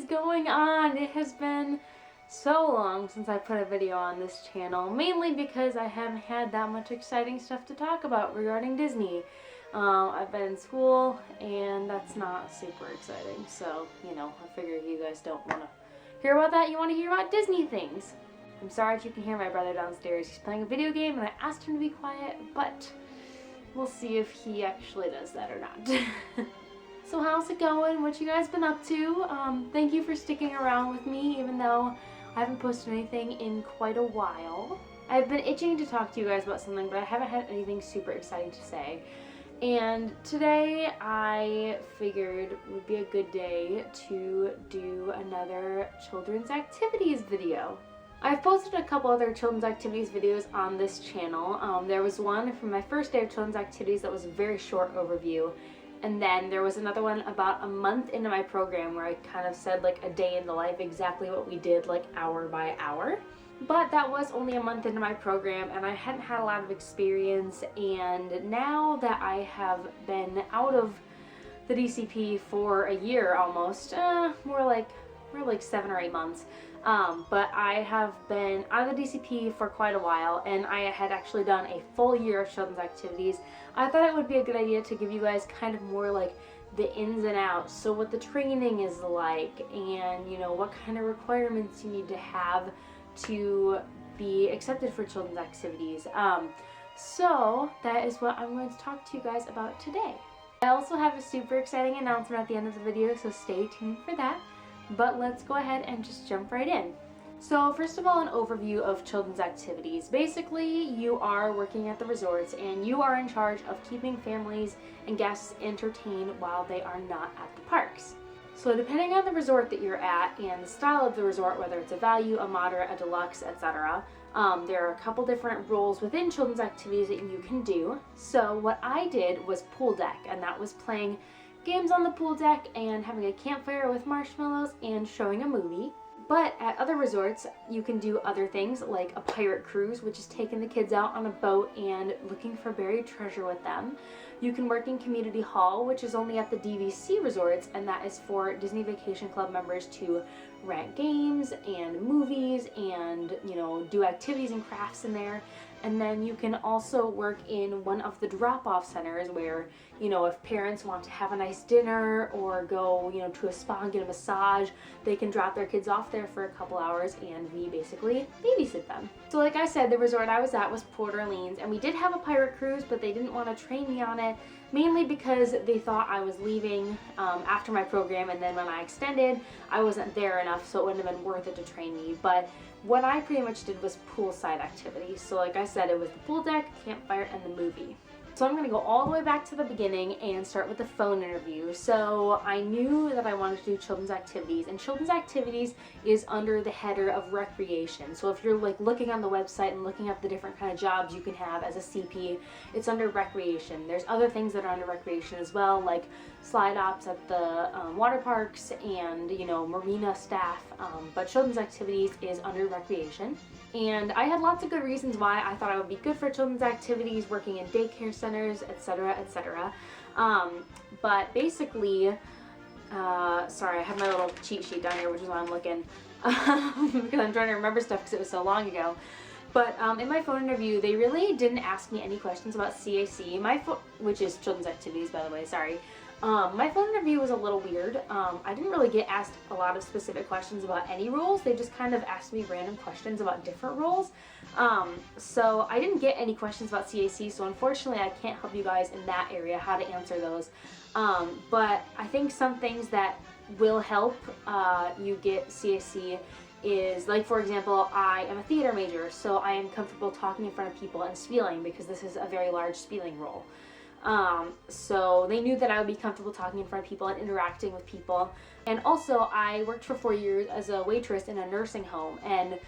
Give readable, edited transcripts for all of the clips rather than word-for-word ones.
going on? It has been so long since I put a video on this channel, mainly because I haven't had that much exciting stuff to talk about regarding Disney. I've been in school and that's not super exciting, so, you know, I figure you guys don't want to hear about that. You want to hear about Disney things. I'm sorry if you can hear my brother downstairs. He's playing a video game and I asked him to be quiet, but we'll see if he actually does that or not. So how's it going? What you guys been up to? Thank you for sticking around with me, even though I haven't posted anything in quite a while. I've been itching to talk to you guys about something, but I haven't had anything super exciting to say. And today I figured it would be a good day to do another children's activities video. I've posted a couple other children's activities videos on this channel. There was one from my first day of children's activities that was a very short overview. And then there was another one about a month into my program where I kind of said like a day in the life, exactly what we did like hour by hour. But that was only a month into my program and I hadn't had a lot of experience, and now that I have been out of the DCP for a year almost, more like 7 or 8 months, but I have been out of the DCP for quite a while and I had actually done a full year of children's activities. I thought it would be a good idea to give you guys kind of more like the ins and outs, so what the training is like and, you know, what kind of requirements you need to have to be accepted for children's activities. So that is what I'm going to talk to you guys about today. I also have a super exciting announcement at the end of the video, so stay tuned for that. But let's go ahead and just jump right in. So first of all, an overview of children's activities. Basically, you are working at the resorts and you are in charge of keeping families and guests entertained while they are not at the parks. So depending on the resort that you're at and the style of the resort, whether it's a value, a moderate, a deluxe, etc., there are a couple different roles within children's activities that you can do. So what I did was pool deck, and that was playing games on the pool deck and having a campfire with marshmallows and showing a movie. But at other resorts, you can do other things like a pirate cruise, which is taking the kids out on a boat and looking for buried treasure with them. You can work in community hall, which is only at the DVC resorts, and that is for Disney Vacation Club members to rent games and movies and, you know, do activities and crafts in there. And then you can also work in one of the drop-off centers where, you know, if parents want to have a nice dinner or go, you know, to a spa and get a massage, they can drop their kids off there for a couple hours and we basically babysit them. So like I said, the resort I was at was Port Orleans, and we did have a pirate cruise, but they didn't want to train me on it, mainly because they thought I was leaving after my program, and then when I extended, I wasn't there enough, so it wouldn't have been worth it to train me. But what I pretty much did was poolside activities. So like I said, it was the pool deck, campfire, and the movie. So I'm going to go all the way back to the beginning and start with the phone interview. So I knew that I wanted to do children's activities, and children's activities is under the header of recreation. So if you're like looking on the website and looking up the different kind of jobs you can have as a CP, it's under recreation. There's other things that are under recreation as well, like slide ops at the water parks and, you know, marina staff, but children's activities is under recreation. And I had lots of good reasons why I thought I would be good for children's activities, working in daycare centers, etc., etc. But basically, sorry, I have my little cheat sheet down here, which is why I'm looking, because I'm trying to remember stuff because it was so long ago. But in my phone interview, they really didn't ask me any questions about CAC, which is children's activities, by the way, sorry. My phone interview was a little weird. I didn't really get asked a lot of specific questions about any roles. They just kind of asked me random questions about different roles. So I didn't get any questions about CAC, so unfortunately I can't help you guys in that area how to answer those. But I think some things that will help you get CAC is, like, for example, I am a theater major, so I am comfortable talking in front of people and spieling because this is a very large spieling role. So they knew that I would be comfortable talking in front of people and interacting with people. And also I worked for 4 years as a waitress in a nursing home, and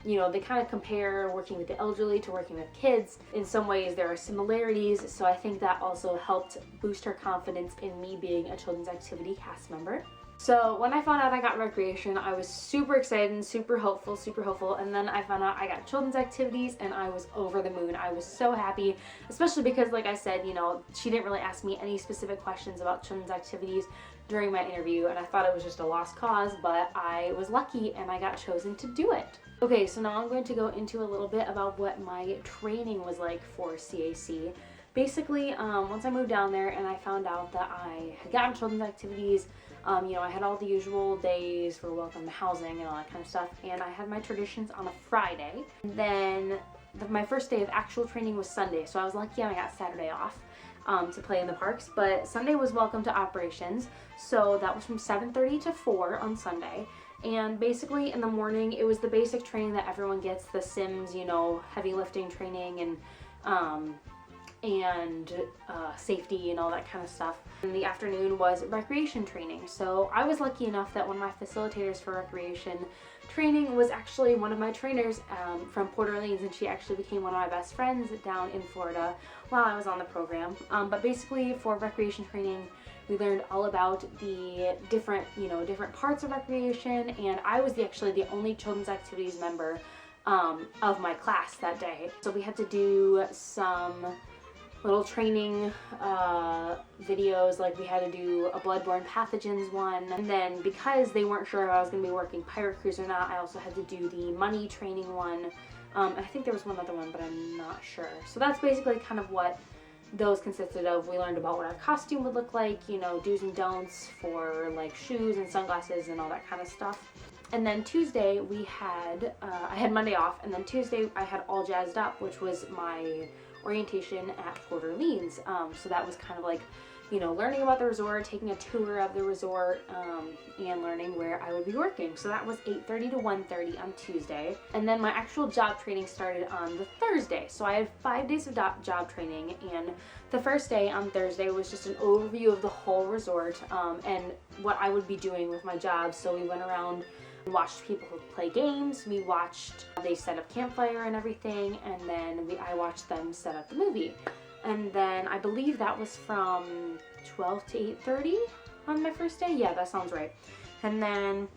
you know, they kind of compare working with the elderly to working with kids. In some ways there are similarities, so I think that also helped boost her confidence in me being a children's activity cast member. So when I found out I got recreation, I was super excited and super hopeful, and then I found out I got children's activities and I was over the moon. I was so happy, especially because, like I said, you know, she didn't really ask me any specific questions about children's activities during my interview, and I thought it was just a lost cause, but I was lucky and I got chosen to do it. Okay, so now I'm going to go into a little bit about what my training was like for CAC. Basically, once I moved down there and I found out that I had gotten children's activities, you know, I had all the usual days for welcome to housing and all that kind of stuff, and I had my traditions on a Friday. And then my first day of actual training was Sunday, so I was lucky and I got Saturday off to play in the parks. But Sunday was welcome to operations, so that was from 7:30 to 4 on Sunday. And basically in the morning, it was the basic training that everyone gets, the Sims, you know, heavy lifting training and safety and all that kind of stuff. In the afternoon was recreation training. So I was lucky enough that one of my facilitators for recreation training was actually one of my trainers from Port Orleans, and she actually became one of my best friends down in Florida while I was on the program. But basically for recreation training, we learned all about the different parts of recreation, and I was actually the only children's activities member of my class that day. So we had to do some little training videos, like we had to do a bloodborne pathogens one, and then because they weren't sure if I was going to be working pirate cruise or not, I also had to do the money training one. I think there was one other one, but I'm not sure. So that's basically kind of what those consisted of. We learned about what our costume would look like, you know, do's and don'ts for like shoes and sunglasses and all that kind of stuff. And then Tuesday we had, I had Monday off, and then Tuesday I had All Jazzed Up, which was my orientation at Port Orleans. So that was kind of like, you know, learning about the resort, taking a tour of the resort, and learning where I would be working. So that was 8:30 to 1:30 on Tuesday. And then my actual job training started on the Thursday. So I had 5 days of job training, and the first day on Thursday was just an overview of the whole resort and what I would be doing with my job. So we went around, watched people play games, we watched they set up campfire and everything, and then I watched them set up the movie. And then I believe that was from 12 to 8:30 on my first day. Yeah, that sounds right. And then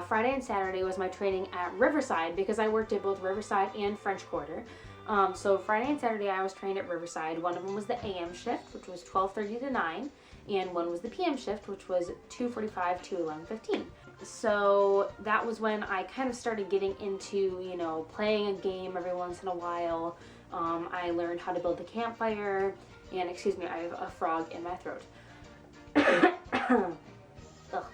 Friday and Saturday was my training at Riverside, because I worked at both Riverside and French Quarter. So Friday and Saturday I was trained at Riverside. One of them was the AM shift, which was 12:30 to 9, and one was the PM shift, which was 2:45 to 11:15. So that was when I kind of started getting into, you know, playing a game every once in a while. I learned how to build a campfire, and excuse me, I have a frog in my throat. Ugh,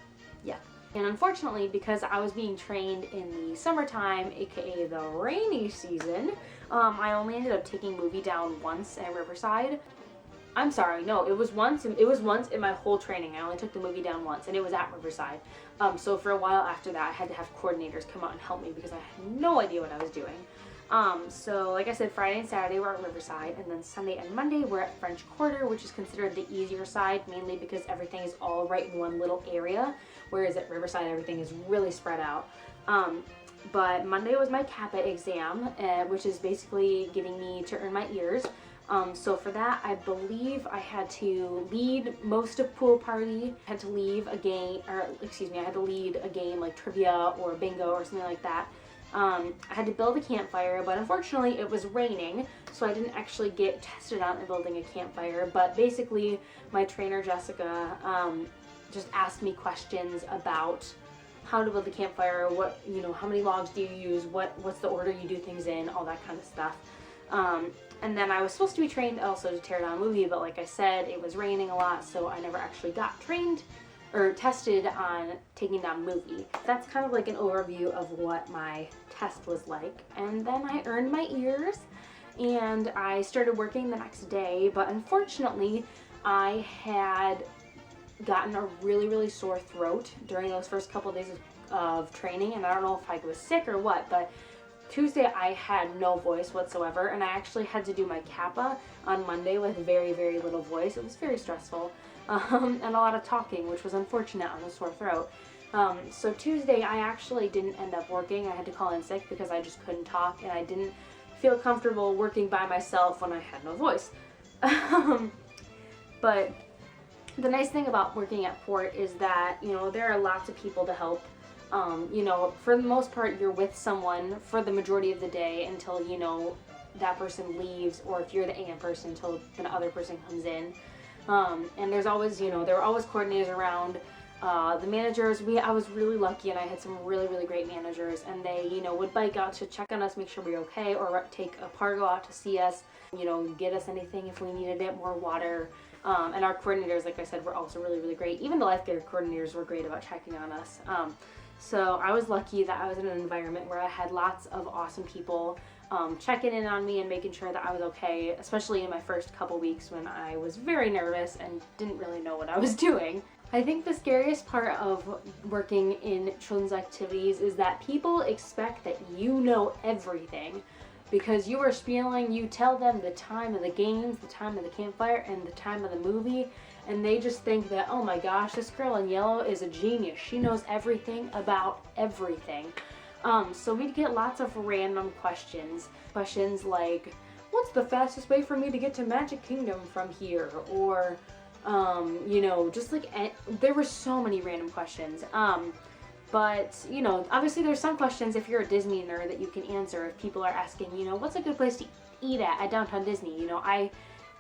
yeah. And unfortunately, because I was being trained in the summertime, aka the rainy season, I only ended up taking movie down once at Riverside. I'm sorry, no, it was once in my whole training. I only took the movie down once, and it was at Riverside. So for a while after that, I had to have coordinators come out and help me because I had no idea what I was doing. So like I said, Friday and Saturday were at Riverside, and then Sunday and Monday were at French Quarter, which is considered the easier side, mainly because everything is all right in one little area, whereas at Riverside everything is really spread out. But Monday was my CAPA exam, which is basically getting me to earn my ears. So for that, I believe I had to lead most of pool party. I had to lead a game like trivia or bingo or something like that. I had to build a campfire, but unfortunately it was raining, so I didn't actually get tested out in building a campfire. But basically, my trainer Jessica just asked me questions about how to build a campfire, what, you know, how many logs do you use, what's the order you do things in, all that kind of stuff. And then I was supposed to be trained also to tear down a movie, but like I said, it was raining a lot, so I never actually got trained or tested on taking down a movie. That's kind of like an overview of what my test was like. And then I earned my ears, and I started working the next day, but unfortunately, I had gotten a really sore throat during those first couple of days of training, and I don't know if I was sick or what, but Tuesday I had no voice whatsoever, and I actually had to do my CAPA on Monday with very little voice. It was very stressful, and a lot of talking, which was unfortunate on a sore throat. So Tuesday I actually didn't end up working. I had to call in sick because I just couldn't talk, and I didn't feel comfortable working by myself when I had no voice. But the nice thing about working at Port is that, you know, there are lots of people to help. You know, for the most part, you're with someone for the majority of the day until, you know, that person leaves, or if you're the AM person, until the other person comes in. And there's always, you know, there were always coordinators around. The managers, I was really lucky, and I had some really, really great managers, and they, you know, would bike out to check on us, make sure we were okay, or take a cargo out to see us, you know, get us anything if we needed it, more water. And our coordinators, like I said, were also really, really great. Even the lifeguard coordinators were great about checking on us. So I was lucky that I was in an environment where I had lots of awesome people checking in on me and making sure that I was okay, especially in my first couple weeks when I was very nervous and didn't really know what I was doing. I think the scariest part of working in children's activities is that people expect that you know everything. Because you are spieling, you tell them the time of the games, the time of the campfire, and the time of the movie, and they just think that, oh my gosh, this girl in yellow is a genius. She knows everything about everything. So we'd get lots of random questions. Questions like, what's the fastest way for me to get to Magic Kingdom from here? Or, you know, just like, there were so many random questions. But, you know, obviously there's some questions if you're a Disney nerd that you can answer. If people are asking, you know, what's a good place to eat at downtown Disney? You know, I'm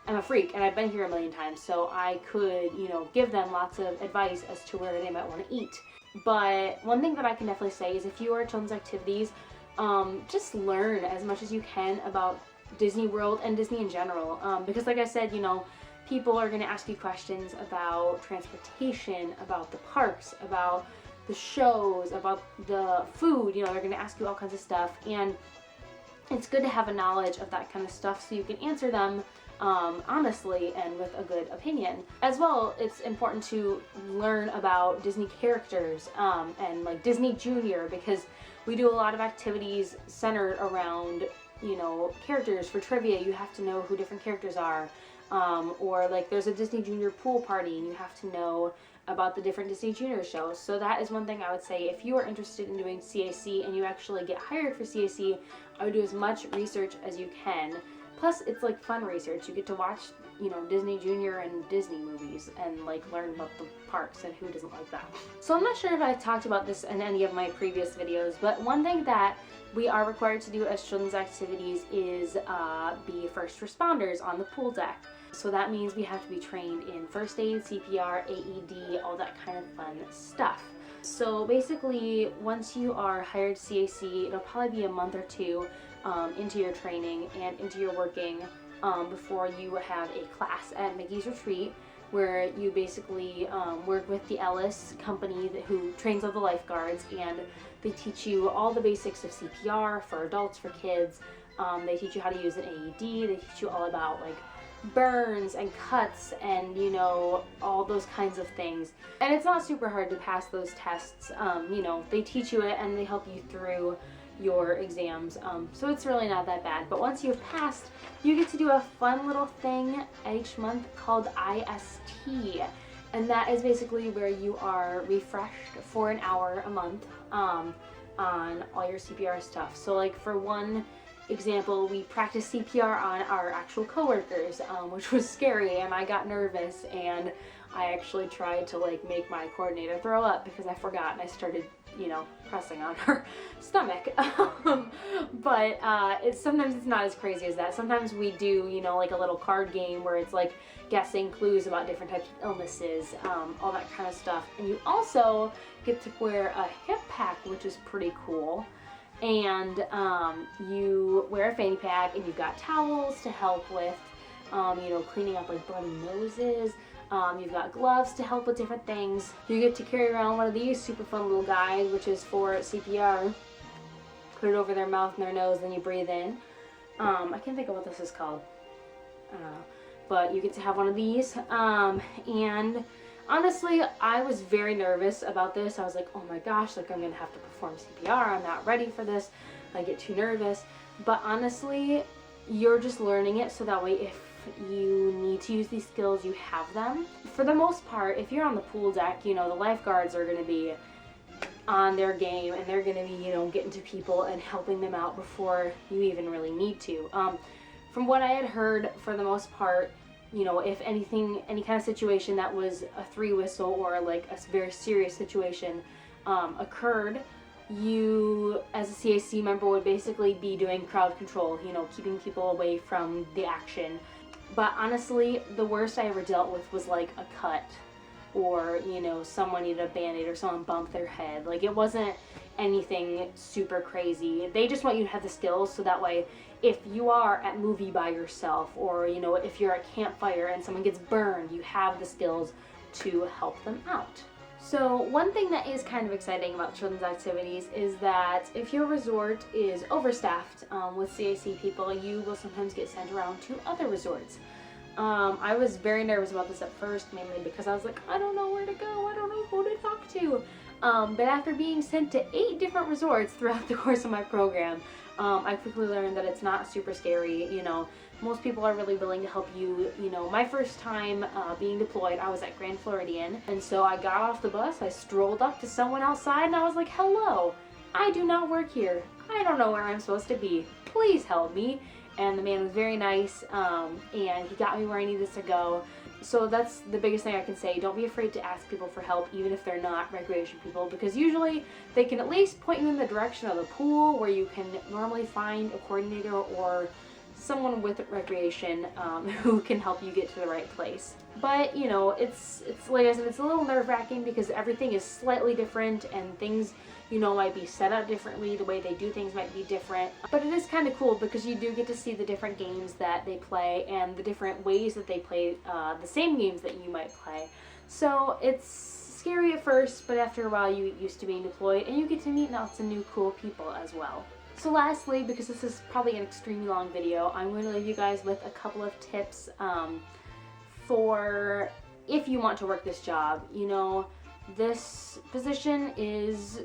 a freak and I've been here a million times, so I could, you know, give them lots of advice as to where they might want to eat. But one thing that I can definitely say is if you are children's activities, just learn as much as you can about Disney World and Disney in general. Because like I said, you know, people are going to ask you questions about transportation, about the parks, about the shows, about the food, you know, they're going to ask you all kinds of stuff, and it's good to have a knowledge of that kind of stuff so you can answer them honestly and with a good opinion. As well, it's important to learn about Disney characters and like Disney Junior, because we do a lot of activities centered around, you know, characters. For trivia, you have to know who different characters are, or like there's a Disney Junior pool party and you have to know about the different Disney Junior shows. So that is one thing I would say. If you are interested in doing CAC and you actually get hired for CAC, I would do as much research as you can. Plus, it's like fun research. You get to watch, you know, Disney Junior and Disney movies and like learn about the parks, and who doesn't like that? So I'm not sure if I've talked about this in any of my previous videos, but one thing that we are required to do as children's activities is be first responders on the pool deck. So that means we have to be trained in first aid, CPR, AED, all that kind of fun stuff. So basically, once you are hired CAC, it'll probably be a month or two into your training and into your working before you have a class at Mickey's Retreat, where you basically work with the Ellis company who trains all the lifeguards, and they teach you all the basics of CPR for adults, for kids. They teach you how to use an AED. They teach you all about like burns and cuts and, you know, all those kinds of things. And it's not super hard to pass those tests. You know, they teach you it and they help you through your exams. So it's really not that bad. But once you've passed, you get to do a fun little thing each month called IST. And that is basically where you are refreshed for an hour a month on all your CPR stuff. So like for one example, we practiced CPR on our actual coworkers, which was scary, and I got nervous, and I actually tried to like make my coordinator throw up because I forgot, and I started, you know, pressing on her stomach. But sometimes it's not as crazy as that. Sometimes we do, you know, like a little card game where it's like guessing clues about different types of illnesses, all that kind of stuff. And you also get to wear a hip pack, which is pretty cool. And you wear a fanny pack, and you've got towels to help with, you know, cleaning up like bloody noses. You've got gloves to help with different things. You get to carry around one of these super fun little guys, which is for CPR. Put it over their mouth and their nose, then you breathe in. I can't think of what this is called. I don't know. But you get to have one of these. And honestly, I was very nervous about this. I was like, oh my gosh, like I'm gonna have to perform CPR. I'm not ready for this. I get too nervous. But honestly, you're just learning it so that way if you need to use these skills, you have them. For the most part, if you're on the pool deck, you know, the lifeguards are gonna be on their game, and they're gonna be, you know, getting to people and helping them out before you even really need to. From what I had heard, for the most part, you know, if anything, any kind of situation that was a 3-whistle or like a very serious situation occurred, you as a CAC member would basically be doing crowd control, you know, keeping people away from the action. But honestly, the worst I ever dealt with was like a cut, or, you know, someone needed a band-aid or someone bumped their head. Like, it wasn't anything super crazy. They just want you to have the skills, so that way if you are at movie by yourself, or, you know, if you're at campfire and someone gets burned, you have the skills to help them out. So one thing that is kind of exciting about children's activities is that if your resort is overstaffed with CAC people, you will sometimes get sent around to other resorts. I was very nervous about this at first, mainly because I was like, I don't know where to go, I don't know who to talk to. But after being sent to 8 different resorts throughout the course of my program, I quickly learned that it's not super scary. You know, most people are really willing to help you. You know, my first time being deployed, I was at Grand Floridian, and so I got off the bus, I strolled up to someone outside, and I was like, hello, I do not work here. I don't know where I'm supposed to be. Please help me. And the man was very nice, and he got me where I needed to go. So that's the biggest thing I can say. Don't be afraid to ask people for help, even if they're not recreation people, because usually they can at least point you in the direction of the pool where you can normally find a coordinator or someone with recreation who can help you get to the right place. But, you know, it's like I said, it's a little nerve-wracking because everything is slightly different and things, you know, might be set up differently, the way they do things might be different. But it is kind of cool because you do get to see the different games that they play and the different ways that they play the same games that you might play. So it's scary at first, but after a while you get used to being deployed and you get to meet lots of new cool people as well. So lastly, because this is probably an extremely long video, I'm going to leave you guys with a couple of tips for if you want to work this job. You know, this position is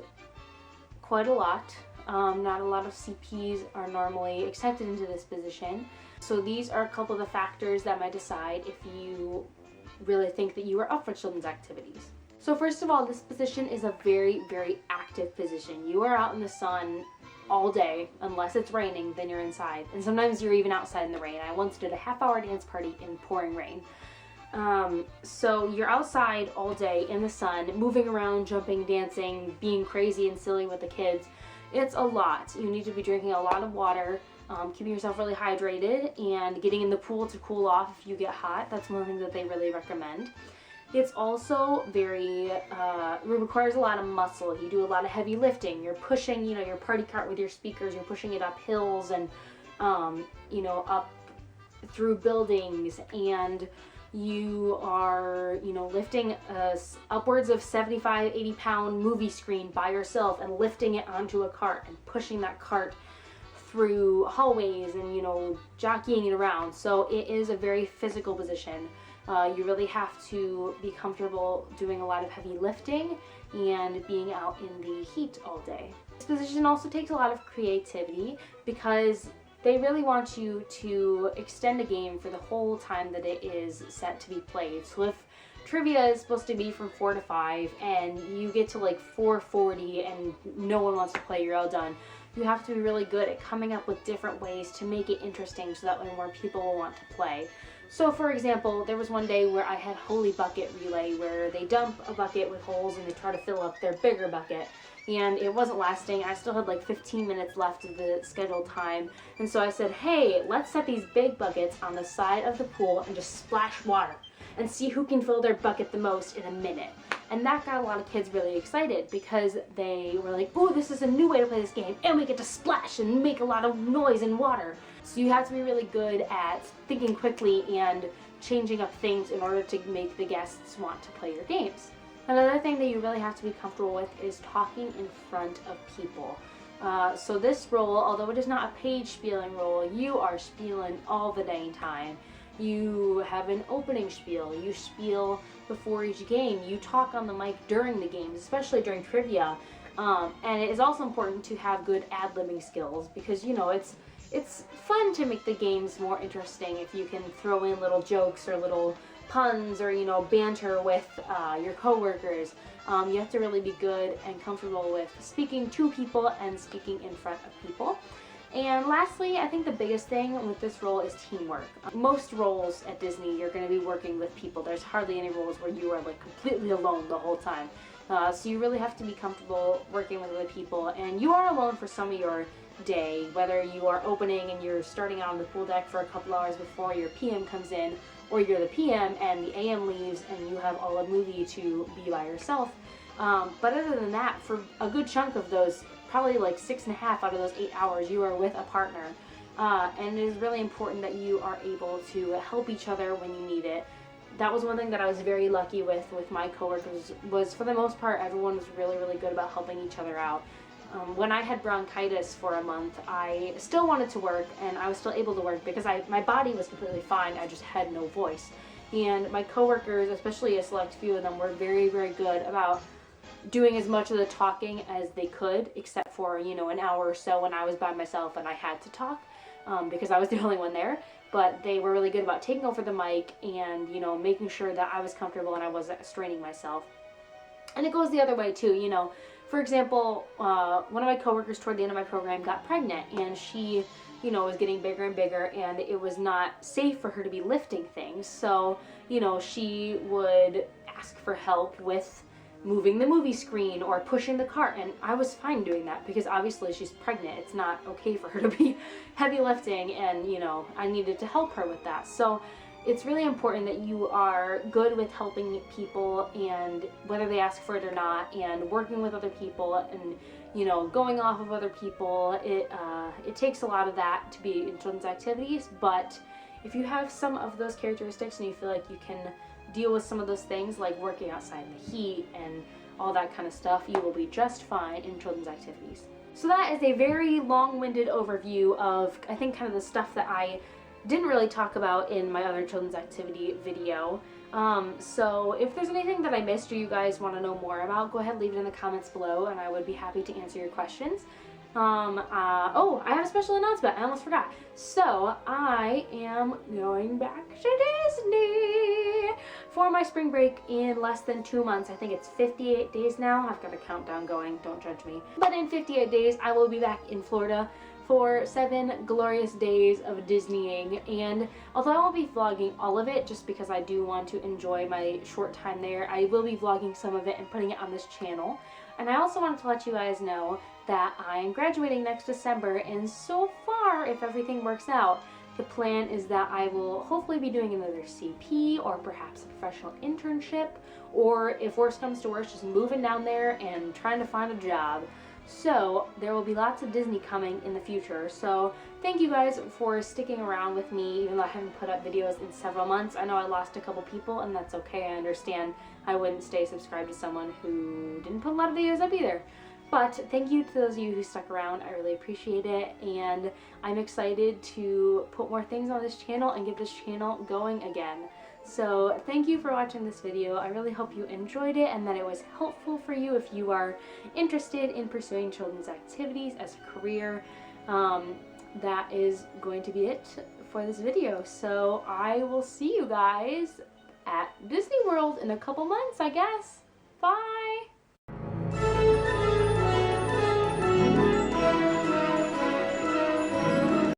quite a lot. Not a lot of CPs are normally accepted into this position. So these are a couple of the factors that might decide if you really think that you are up for children's activities. So first of all, this position is a very, very active position. You are out in the sun all day. Unless it's raining, then you're inside. And sometimes you're even outside in the rain. I once did a half-hour dance party in pouring rain. So you're outside all day in the sun, moving around, jumping, dancing, being crazy and silly with the kids. It's a lot. You need to be drinking a lot of water, keeping yourself really hydrated, and getting in the pool to cool off if you get hot. That's one thing that they really recommend. It's also very, it requires a lot of muscle. You do a lot of heavy lifting. You're pushing, you know, your party cart with your speakers, you're pushing it up hills and, you know, up through buildings, and you are, you know, lifting upwards of 75, 80-pound movie screen by yourself and lifting it onto a cart and pushing that cart through hallways and, you know, jockeying it around. So it is a very physical position. You really have to be comfortable doing a lot of heavy lifting and being out in the heat all day. This position also takes a lot of creativity because they really want you to extend a game for the whole time that it is set to be played. So if trivia is supposed to be from 4 to 5 and you get to like 4:40 and no one wants to play, you're all done. You have to be really good at coming up with different ways to make it interesting so that way more people will want to play. So for example, there was one day where I had Holy Bucket Relay where they dump a bucket with holes and they try to fill up their bigger bucket. And it wasn't lasting. I still had like 15 minutes left of the scheduled time. And so I said, hey, let's set these big buckets on the side of the pool and just splash water and see who can fill their bucket the most in a minute. And that got a lot of kids really excited because they were like, oh, this is a new way to play this game and we get to splash and make a lot of noise and water. So you have to be really good at thinking quickly and changing up things in order to make the guests want to play your games. Another thing that you really have to be comfortable with is talking in front of people. So this role, although it is not a page spieling role, you are spieling all the dang time. You have an opening spiel, you spiel before each game, you talk on the mic during the games, especially during trivia. And it is also important to have good ad-libbing skills because, you know, it's fun to make the games more interesting if you can throw in little jokes or little puns or, you know, banter with your coworkers. You have to really be good and comfortable with speaking to people and speaking in front of people. And lastly, I think the biggest thing with this role is teamwork. Most roles at Disney, you're going to be working with people. There's hardly any roles where you are like completely alone the whole time. So you really have to be comfortable working with other people, and you are alone for some of your day, whether you are opening and you're starting out on the pool deck for a couple hours before your PM comes in, or you're the PM and the AM leaves and you have all a movie to be by yourself. But other than that, for a good chunk of those, probably like 6.5 out of those 8 hours, you are with a partner. And it is really important that you are able to help each other when you need it. That was one thing that I was very lucky with my coworkers, was for the most part, everyone was really, really good about helping each other out. When I had bronchitis for a month, I still wanted to work, and I was still able to work because my body was completely fine, I just had no voice. And my coworkers, especially a select few of them, were very, very good about doing as much of the talking as they could, except for, you know, an hour or so when I was by myself and I had to talk, because I was the only one there. But they were really good about taking over the mic and, you know, making sure that I was comfortable and I wasn't straining myself. And it goes the other way too, you know. For example, one of my coworkers toward the end of my program got pregnant, and she, you know, was getting bigger and bigger, and it was not safe for her to be lifting things. So, you know, she would ask for help with moving the movie screen or pushing the cart, and I was fine doing that because obviously she's pregnant. It's not okay for her to be heavy lifting, and, you know, I needed to help her with that. So it's really important that you are good with helping people, and whether they ask for it or not, and working with other people, and, you know, going off of other people. It takes a lot of that to be in children's activities, but if you have some of those characteristics and you feel like you can deal with some of those things, like working outside in the heat and all that kind of stuff, you will be just fine in children's activities. So that is a very long-winded overview of, I think, kind of the stuff that I didn't really talk about in my other children's activity video. So if there's anything that I missed or you guys want to know more about, go ahead and leave it in the comments below, and I would be happy to answer your questions. Oh, I have a special announcement. I almost forgot. So I am going back to Disney for my spring break in less than 2 months. I think it's 58 days now. I've got a countdown going. Don't judge me. But in 58 days, I will be back in Florida for 7 glorious days of Disneying. And although I won't be vlogging all of it, just because I do want to enjoy my short time there, I will be vlogging some of it and putting it on this channel. And I also wanted to let you guys know that I am graduating next December, and so far, if everything works out, the plan is that I will hopefully be doing another CP or perhaps a professional internship, or if worse comes to worse, just moving down there and trying to find a job. So there will be lots of Disney coming in the future. So thank you guys for sticking around with me, even though I haven't put up videos in several months. I know I lost a couple people, and that's okay. I understand. I wouldn't stay subscribed to someone who didn't put a lot of videos up either. But thank you to those of you who stuck around. I really appreciate it, and I'm excited to put more things on this channel and get this channel going again. So thank you for watching this video. I really hope you enjoyed it and that it was helpful for you if you are interested in pursuing children's activities as a career. That is going to be it for this video. So I will see you guys at Disney World in a couple months, I guess. Bye!